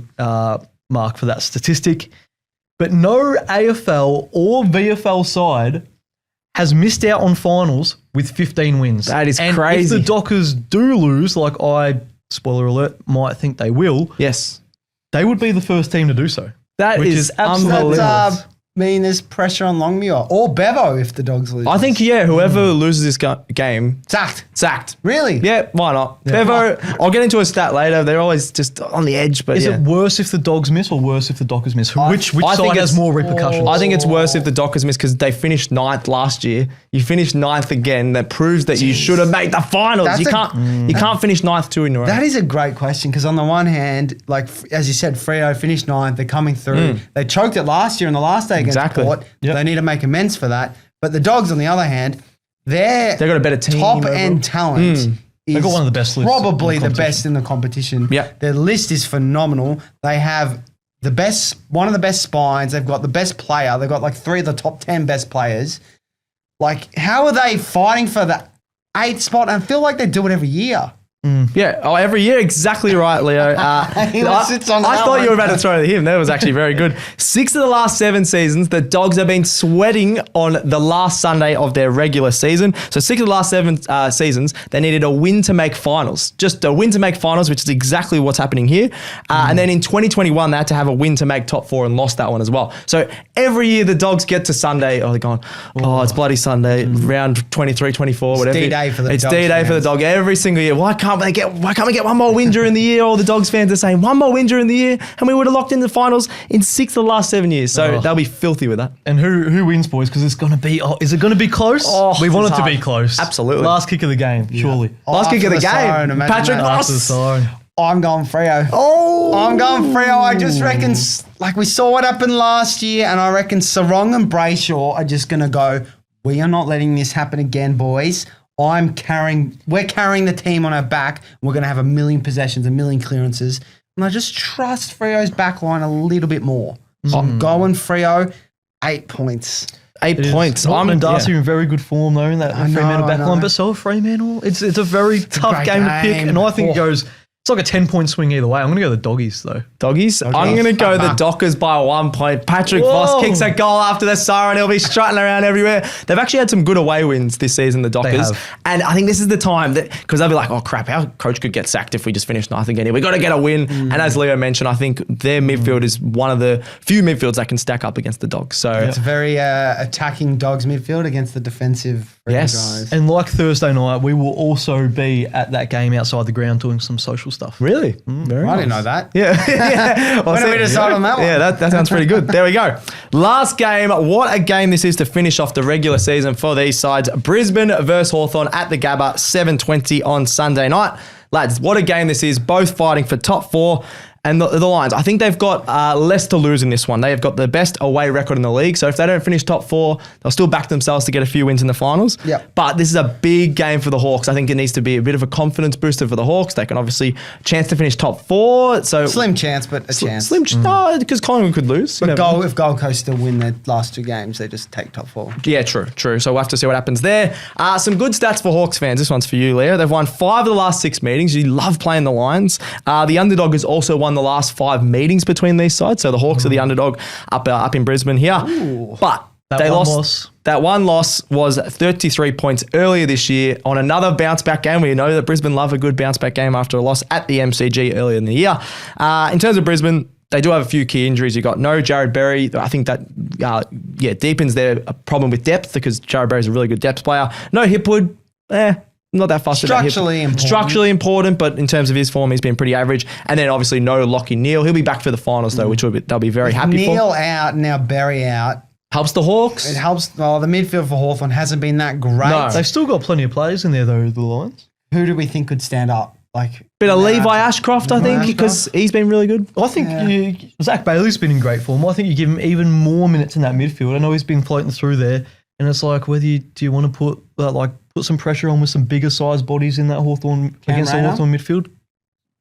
B: mark for that statistic. But no AFL or VFL side has missed out on finals with 15 wins.
A: That is
B: and
A: crazy.
B: If the Dockers do lose, like I, spoiler alert, might think they will,
A: Yes.
B: they would be the first team to do so.
A: That
B: Which
A: is
B: is absolutely
A: unbelievable.
C: Mean there's pressure on Longmuir or Bevo if the Dogs lose.
A: I think, whoever loses this game,
C: sacked. Really?
A: Yeah, why not? Bevo, I'll get into a stat later. They're always just on the edge, but
B: Is it worse if the Dogs miss or worse if the Dockers miss? Which
A: I think
B: side has
A: it's-
B: more repercussions?
A: I think it's worse if the Dockers miss because they finished 9th last year. You finished 9th again. That proves that you should have made the finals.
C: That's
A: You can't finish 9th 2 in a row.
C: That is a great question because on the one hand, like as you said, Freo finished 9th. They're coming through. They choked it last year in the last day against
A: Exactly.
C: Port.
B: Yep.
C: They need to make amends for that. But the Dogs, on the other hand, they've
A: got a better team
C: top
A: overall.
C: end talent.
B: They've got one of the best lists
C: Probably
B: in the
C: the best in the competition.
A: Yep.
C: Their list is phenomenal. They have one of the best spines. They've got the best player. They've got like 3 of the top 10 best players. Like, how are they fighting for the 8th spot? And I feel like they do it every year.
A: Yeah, every year, exactly right, Leo.
C: sits on
A: I
C: that
A: thought
C: one.
A: you were about to throw to him. That was actually very good. 6 of the last 7 seasons, the Dogs have been sweating on the last Sunday of their regular season. So 6 of the last 7 seasons, they needed a win to make finals. Just a win to make finals, which is exactly what's happening here. And then in 2021, they had to have a win to make top 4 and lost that one as well. So every year the Dogs get to Sunday, they're going, it's bloody Sunday, round 23, 24, whatever.
C: D-Day for the
A: It's
C: Dogs
A: D-Day for the
C: fans.
A: Dog every single year. Why can't we get one more win during the year? All the Dogs fans are saying one more win during the year, and we would have locked in the finals in 6 of the last 7 years. So they'll be filthy with that.
B: And who wins, boys? Because it's going to be. Is it going to be close? We want
A: it's
B: it to be
A: hard.
B: close.
A: Absolutely.
B: Last kick of the game, surely.
A: Last kick of the
C: After siren,
A: game,
C: imagine
A: Patrick
C: that.
B: After the
A: Ross.
B: siren.
C: I'm going Freo.
A: Oh,
C: I'm going Freo. I just reckon, like we saw what happened last year, and I reckon Sarong and Brayshaw are just going to go, we are not letting this happen again, boys. We're carrying the team on our back. We're going to have 1 million possessions, 1 million clearances. And I just trust Freo's back line a little bit more. So I'm going Freo, 8 points.
A: 8 points.
B: Norton and Darcy are in very good form though in that
C: I know,
B: Fremantle
C: I
B: back line,
C: know.
B: but so are Fremantle. It's a very tough
C: great
B: game to pick,
C: game.
B: and I think it
C: Oh.
B: goes. It's like a 10-point swing either way. I'm going to go the Doggies though.
A: Doggies. I'm going to go the Dockers by 1 point. Patrick Voss kicks a goal after the siren. He'll be strutting around everywhere. They've actually had some good away wins this season, the Dockers.
B: have.
A: And I think this is the time that, because they'll be like, oh crap, our coach could get sacked if we just finish 9th again. We got to get a win. And as Leo mentioned, I think their midfield is one of the few midfields that can stack up against the Dogs. So
C: It's a very attacking Dogs midfield against the defensive Freo
A: Yes.
C: guys.
B: And like Thursday night, we will also be at that game outside the ground doing some social stuff.
A: really, very
C: I
A: nice.
C: didn't know that.
A: Yeah. yeah.
C: When did we decide on that one?
A: Yeah, that sounds pretty good. There we go. Last game. What a game this is to finish off the regular season for these sides. Brisbane versus Hawthorn at the Gabba, 7:20 on Sunday night. Lads, what a game this is. Both fighting for top 4. And the Lions, I think they've got less to lose in this one. They have got the best away record in the league. So if they don't finish top 4, they'll still back themselves to get a few wins in the finals.
C: Yep.
A: But this is a big game for the Hawks. I think it needs to be a bit of a confidence booster for the Hawks. They can obviously chance to finish top 4. So
C: Slim chance, but a chance.
A: Slim, no, because Collingwood could lose. You
C: But
A: never know.
C: if Gold Coast still win their last 2 games, they just take top 4.
A: Yeah, true. So we'll have to see what happens there. Some good stats for Hawks fans. This one's for you, Leo. They've won 5 of the last 6 meetings. You love playing the Lions. The underdog has also won the last 5 meetings between these sides. So the Hawks are the underdog up in Brisbane here. But they
B: one
A: lost.
B: loss.
A: That one loss was 33 points earlier this year on another bounce back game. We know that Brisbane love a good bounce back game after a loss at the MCG earlier in the year. In terms of Brisbane, they do have a few key injuries. You got no Jared Berry. I think that deepens their problem with depth because Jared Berry's a really good depth player. No Hipwood. Not that fussed about him. Structurally important, but in terms of his form, he's been pretty average. And then obviously no Lockie Neal. He'll be back for the finals though, which they'll be very happy
C: Neal
A: for.
C: out, now Berry out.
A: Helps the Hawks.
C: It helps. Well, the midfield for Hawthorn hasn't been that great.
A: No.
B: They've still got plenty of players in there though, the Lions.
C: Who do we think could stand up? Like
A: Bit of
C: now
A: Levi
C: after-
A: Ashcroft, I
C: Levi
A: think,
C: Ashcroft?
A: because he's been really good.
B: I think Zach Bailey's been in great form. I think you give him even more minutes in that midfield. I know he's been floating through there, and it's like whether do you want to put some pressure on with some bigger sized bodies in that Hawthorn against
C: Rayner?
B: the Hawthorn midfield.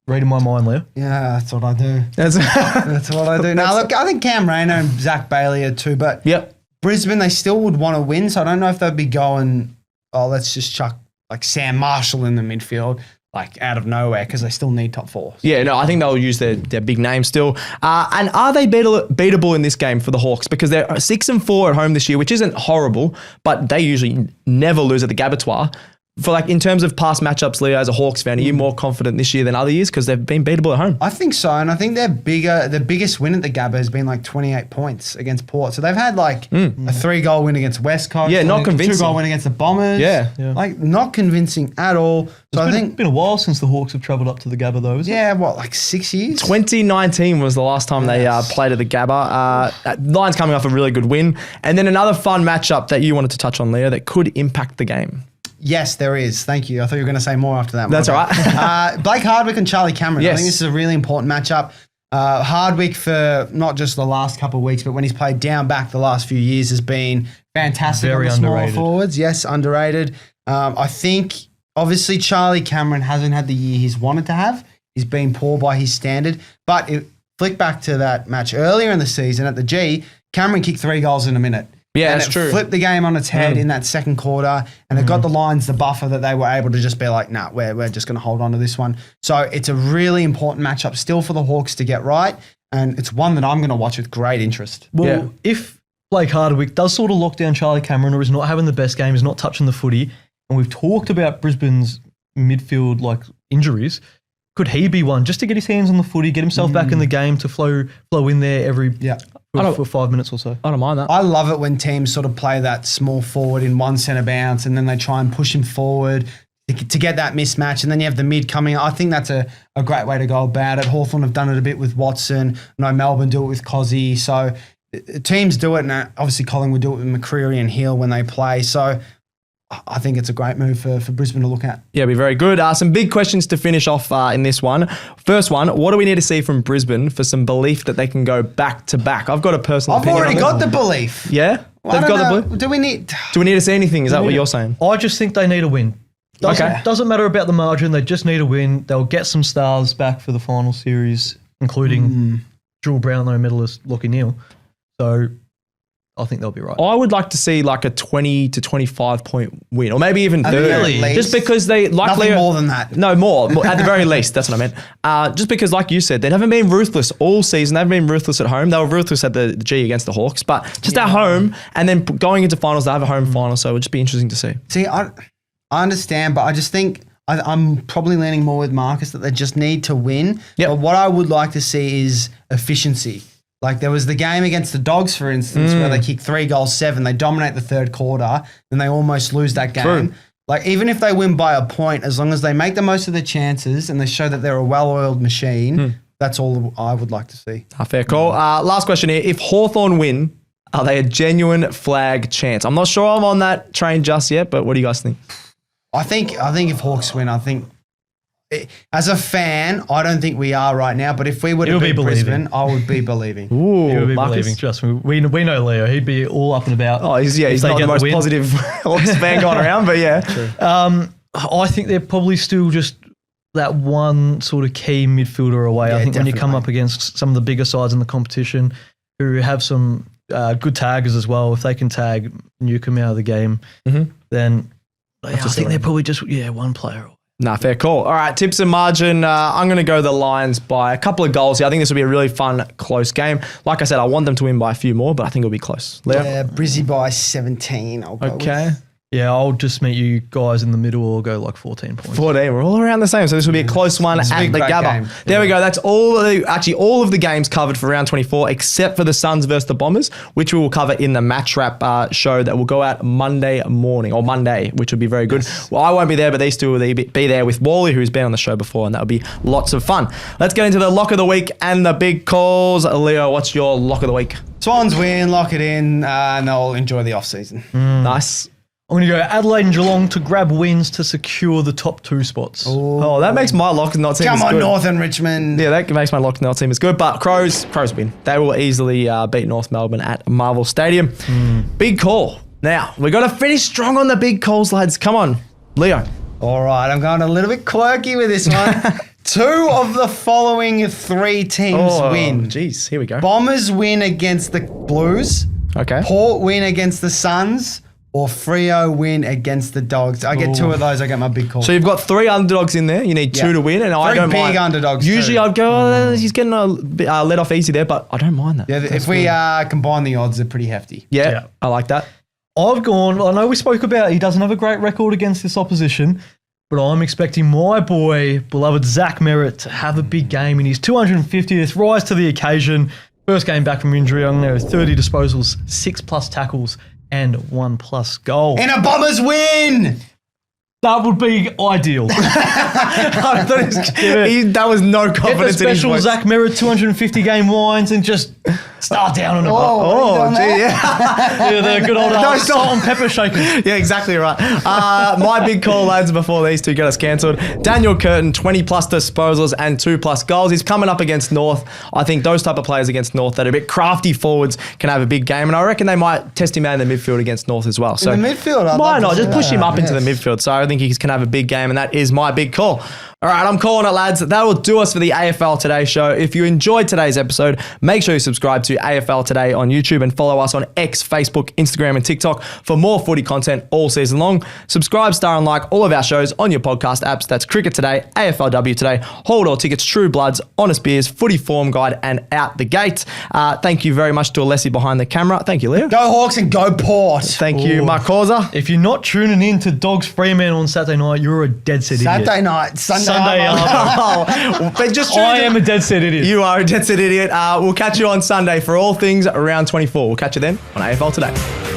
B: Reading my mind, Leo.
C: Yeah, that's what I do.
A: That's
C: That's what I do. Now, look, I think Cam Rayner and Zach Bailey are too, but
A: Yep.
C: Brisbane, they still would want to win, so I don't know if they'd be going, let's just chuck like Sam Marshall in the midfield. like out of nowhere because they still need top 4.
A: Yeah, no, I think they'll use their big name still. And are they beatable in this game for the Hawks? Because they're 6-4 at home this year, which isn't horrible, but they usually never lose at the Gabatoir. For like in terms of past matchups, Leo, as a Hawks fan, are you more confident this year than other years because they've been beatable at home?
C: I think so, and I think their biggest win at the Gabba has been like 28 points against Port. So they've had like a 3-goal win against West Coast.
A: Yeah, not convincing.
C: A 2-goal win against the Bombers.
A: Yeah.
C: Like not convincing at all. So I think
B: It's been a while since the Hawks have travelled up to the Gabba though, isn't it?
C: like 6 years?
A: 2019 was the last time they played at the Gabba. Lions coming off a really good win. And then another fun matchup that you wanted to touch on, Leo, that could impact the game.
C: Yes, there is. Thank you. I thought you were going to say more after that.
A: That's all right.
C: Blake Hardwick and Charlie Cameron.
A: Yes.
C: I think this is a really important matchup. Hardwick for not just the last couple of weeks, but when he's played down back the last few years has been fantastic.
B: Very
C: on the small
B: underrated.
C: forwards. Yes, underrated. I think obviously Charlie Cameron hasn't had the year he's wanted to have. He's been poor by his standard. But flick back to that match earlier in the season at the G, Cameron kicked 3 goals in a minute.
A: Yeah,
C: and
A: that's
C: it
A: true.
C: flipped the game on its head in that second quarter, and it got the Lions the buffer that they were able to just be like, nah, we're just going to hold on to this one. So it's a really important matchup still for the Hawks to get right, and it's one that I'm going to watch with great interest.
B: Well, if Blake Hardwick does sort of lock down Charlie Cameron or is not having the best game, is not touching the footy, and we've talked about Brisbane's midfield like injuries, could he be one just to get his hands on the footy, get himself back in the game to flow in there every for 5 minutes or so?
A: I don't mind that.
C: I love it when teams sort of play that small forward in one centre bounce and then they try and push him forward to get that mismatch, and then you have the mid coming. I think that's a great way to go about it. Hawthorn have done it a bit with Watson. I know Melbourne do it with Cozzy. So teams do it, and obviously Collingwood do it with McCreary and Hill when they play. So I think it's a great move for Brisbane to look at.
A: Yeah, be very good. Some big questions to finish off in this one. First one, what do we need to see from Brisbane for some belief that they can go back to back? I've got a personal
C: I've
A: opinion.
C: already
A: on this.
C: got the belief.
A: Yeah?
C: Well, I
A: They've
C: don't
A: got
C: know.
A: the belief?
C: Do we need...
A: Do we need to see anything? Is that what you're saying?
B: I just think they need a win. Doesn't matter about the margin. They just need a win. They'll get some stars back for the final series, including dual Brownlow medalist Lockie Neal. So I think they'll be right.
A: I would like to see like a 20 to 25 point win, or maybe even 30.
C: Really?
A: Just because they like
C: Nothing more than that.
A: No, more at the very least. That's what I meant. Just because, like you said, they haven't been ruthless all season. They've been ruthless at home. They were ruthless at the G against the Hawks, but just at home, and then going into finals, they have a home final. So it would just be interesting to see.
C: See, I understand, but I just think I'm probably leaning more with Marcus that they just need to win.
A: Yep.
C: But what I would like to see is efficiency. Like there was the game against the Dogs, for instance, where they kick 3 goals, 7. They dominate the third quarter, and they almost lose that game.
A: True.
C: Like even if they win by a point, as long as they make the most of their chances and they show that they're a well-oiled machine, that's all I would like to see.
A: Fair call. Last question here. If Hawthorn win, are they a genuine flag chance? I'm not sure I'm on that train just yet, but what do you guys think?
C: I think if Hawks win, as a fan, I don't think we are right now. But if we were to beat Brisbane, I would be believing.
A: Ooh,
B: He would be
A: Marcus.
B: believing. Trust me. We know Leo. He'd be all up and about.
A: Oh, he's
B: if they
A: not
B: get
A: the most
B: win.
A: positive Hawks fan going around, but yeah.
B: I think they're probably still just that one sort of key midfielder away.
C: Yeah,
B: I think when you come
C: definitely.
B: up against some of the bigger sides in the competition who have some good taggers as well, if they can tag Newcomb out of the game, then I think they're probably just one player away.
A: Nah, fair call. All right, tips and margin. I'm going to go the Lions by a couple of goals here. I think this will be a really fun, close game. Like I said, I want them to win by a few more, but I think it'll be close. Leo?
C: Yeah, Brizzy by 17. I'll go
A: Okay.
C: with.
B: Yeah, I'll just meet you guys in the middle or go like 14 points.
A: 14. We're all around the same, so this will be a close one
C: This will be
A: at
C: a
A: the
C: great
A: Gabba.
C: game.
A: There we go. That's all of the games covered for round 24, except for the Suns versus the Bombers, which we will cover in the match wrap show that will go out Monday morning, or Monday, which will be very good. Well, I won't be there, but these two will be there with Wally, who's been on the show before, and that will be lots of fun. Let's get into the lock of the week and the big calls. Leo, what's your lock of the week?
C: Swans win, lock it in, and they'll enjoy the off-season.
A: Nice.
B: I'm going to go Adelaide and Geelong to grab wins to secure the top 2 spots.
A: Oh, that makes my lock not seem
C: Come
A: as
C: on,
A: good.
C: North and Richmond.
A: Yeah, that makes my lock not seem as good. But Crows win. They will easily beat North Melbourne at Marvel Stadium. Big call. Now, we've got to finish strong on the big calls, lads. Come on, Leo.
C: All right, I'm going a little bit quirky with this one. 2 of the following 3 teams win.
A: Jeez, here we go.
C: Bombers win against the Blues.
A: Okay.
C: Port win against the Suns. or Freo win against the Dogs. I get two of those. I get my big call.
A: So you've got 3 underdogs in there. You need 2 to win, and I don't
C: big
A: mind.
C: underdogs.
A: Usually
C: too.
A: I'd go, he's getting a bit let off easy there, but I don't mind that.
C: Yeah, if we combine the odds, they're pretty hefty.
A: Yeah, I like that.
B: I've gone, I know we spoke about he doesn't have a great record against this opposition, but I'm expecting my boy, beloved Zach Merritt, to have a big game in his 250th, rise to the occasion. First game back from injury, I'm there with 30 disposals, 6+ tackles, and 1+ goal.
C: And a Bombers win!
B: That would be ideal.
A: I thought that was no
B: Get the
A: confidence in his
B: special
A: voice.
B: Zach Merritt 250 game wines and just start down on it.
A: Oh, gee, yeah.
B: Yeah, the good old salt and pepper shakers.
A: Yeah, exactly right. My big call, lads, before these two get us cancelled. Daniel Curtin, 20+ disposals and 2+ goals. He's coming up against North. I think those type of players against North that are a bit crafty forwards can have a big game, and I reckon they might test him out in the midfield against North as well. So
C: In the midfield, I'd
A: why
C: love to
A: not?
C: see
A: Just push
C: that.
A: him up into the
C: Yes.
A: midfield. So I think he can have a big game, and that is my big call. All right, I'm calling it, lads. That will do us for the AFL Today show. If you enjoyed today's episode, make sure you subscribe to AFL Today on YouTube and follow us on X, Facebook, Instagram, and TikTok for more footy content all season long. Subscribe, star, and like all of our shows on your podcast apps. That's Cricket Today, AFLW Today, Hold All Tickets, True Bloods, Honest Beers, Footy Form Guide, and Out the Gate. Thank you very much to Alessi behind the camera. Thank you, Leo.
C: Go Hawks and go Port.
A: Thank you, Mark Causa.
B: If you're not tuning in to Dogs Fremantle on Saturday night, you're a dead set idiot.
C: Saturday night, Sunday
B: Arvo.
A: Oh, but just
B: I am a dead set idiot.
A: You are a dead set idiot. We'll catch you on Sunday for all things round 24. We'll catch you then on AFL Today.